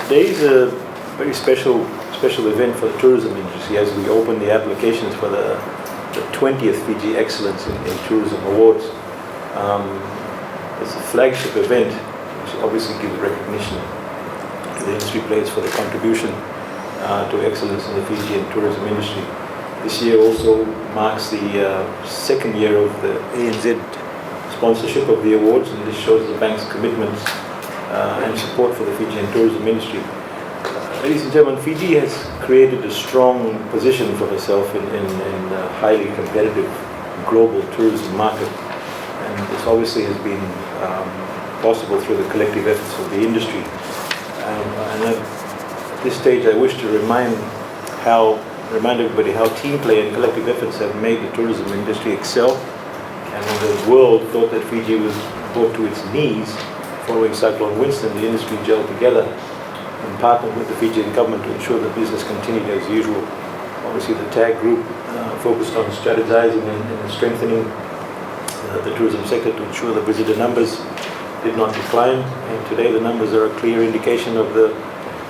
Today is a very special event for the tourism industry as we open the applications for the 20th Fiji Excellence in Tourism Awards. It's a flagship event which obviously gives recognition to the industry players for their contribution to excellence in the Fijian tourism industry. This year also marks the second year of the ANZ sponsorship of the awards, and this shows the bank's commitment and support for the Fijian tourism industry. Ladies and gentlemen, Fiji has created a strong position for herself in a highly competitive global tourism market, and this obviously has been possible through the collective efforts of the industry. And at this stage I wish to remind everybody how team play and collective efforts have made the tourism industry excel, and when the world thought that Fiji was brought to its knees following Cyclone Winston, the industry gelled together and partnered with the Fijian government to ensure that business continued as usual. Obviously the TAG group focused on strategizing and strengthening the tourism sector to ensure the visitor numbers did not decline, and today the numbers are a clear indication of the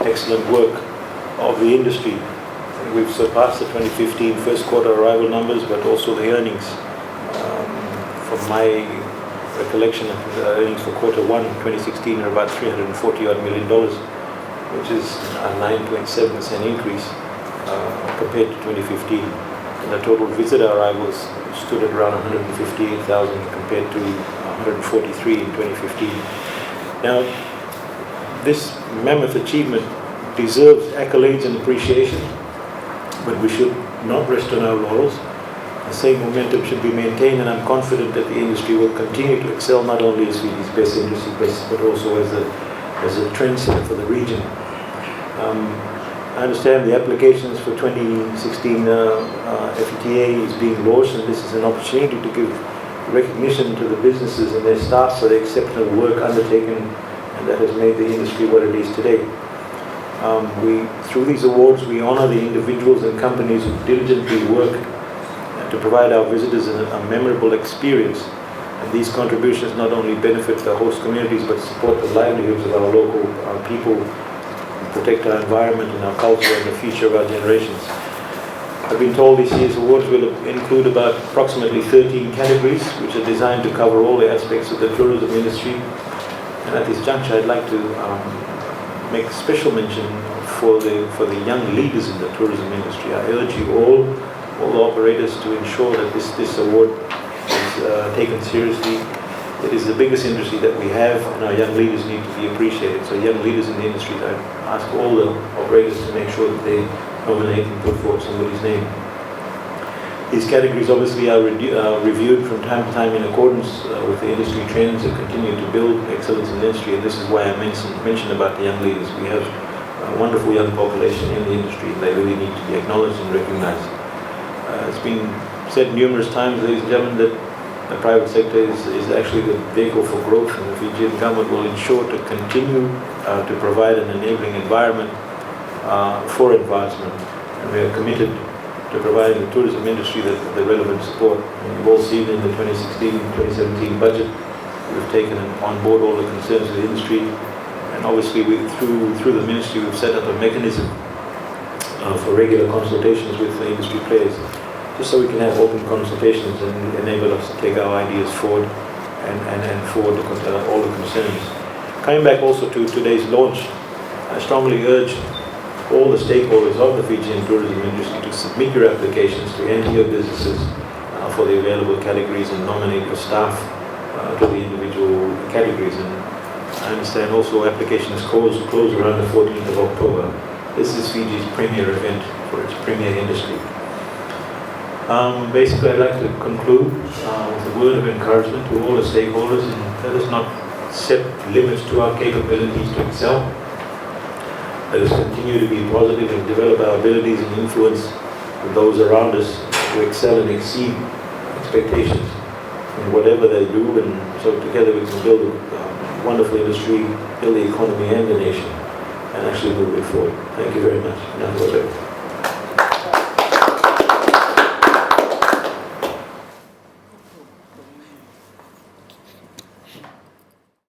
excellent work of the industry. We've surpassed the 2015 first quarter arrival numbers, but also the earnings. From my recollection of the earnings for quarter 1 2016 are about $340 million, which is a 9.7% increase compared to 2015. And the total visitor arrivals stood at around 158,000 compared to 143 in 2015. Now, this mammoth achievement deserves accolades and appreciation, but we should not rest on our laurels. The same momentum should be maintained, and I'm confident that the industry will continue to excel not only as Fiji's best industry, but also as a trendsetter for the region. I understand the applications for 2016 FETA is being launched, and this is an opportunity to give recognition to the businesses and their staff for the exceptional work undertaken, and that has made the industry what it is today. Through these awards, we honor the individuals and companies who diligently work to provide our visitors a memorable experience. And these contributions not only benefit the host communities, but support the livelihoods of our local people, and protect our environment and our culture and the future of our generations. I've been told this year's awards will include about approximately 13 categories, which are designed to cover all the aspects of the tourism industry. And at this juncture, I'd like to make special mention for the young leaders in the tourism industry. I urge you all the operators to ensure that this award is taken seriously. It is the biggest industry that we have, and our young leaders need to be appreciated. So young leaders in the industry, I ask all the operators to make sure that they nominate and put forward somebody's name. These categories obviously are reviewed from time to time in accordance with the industry trends and continue to build excellence in the industry, and this is why I mentioned about the young leaders. We have a wonderful young population in the industry, and they really need to be acknowledged and recognized. It's been said numerous times, ladies and gentlemen, that the private sector is actually the vehicle for growth, and the Fijian government will ensure to continue to provide an enabling environment for advancement. And we are committed to providing the tourism industry the relevant support. And you've all seen in the 2016-2017 budget, we've taken on board all the concerns of the industry, and obviously through the ministry we've set up a mechanism for regular consultations with the industry players, just so we can have open consultations and enable us to take our ideas forward and forward all the concerns. Coming back also to today's launch, I strongly urge all the stakeholders of the Fijian tourism industry to submit your applications to enter your businesses for the available categories and nominate your staff to the individual categories. And I understand also applications close around the 14th of October. This is Fiji's premier event for its premier industry. Basically, I'd like to conclude with a word of encouragement to all the stakeholders, and let us not set limits to our capabilities to excel. Let us continue to be positive and develop our abilities and influence those around us to excel and exceed expectations in whatever they do, and so together we can build a wonderful industry, build the economy and the nation, and actually move it forward. Thank you very much.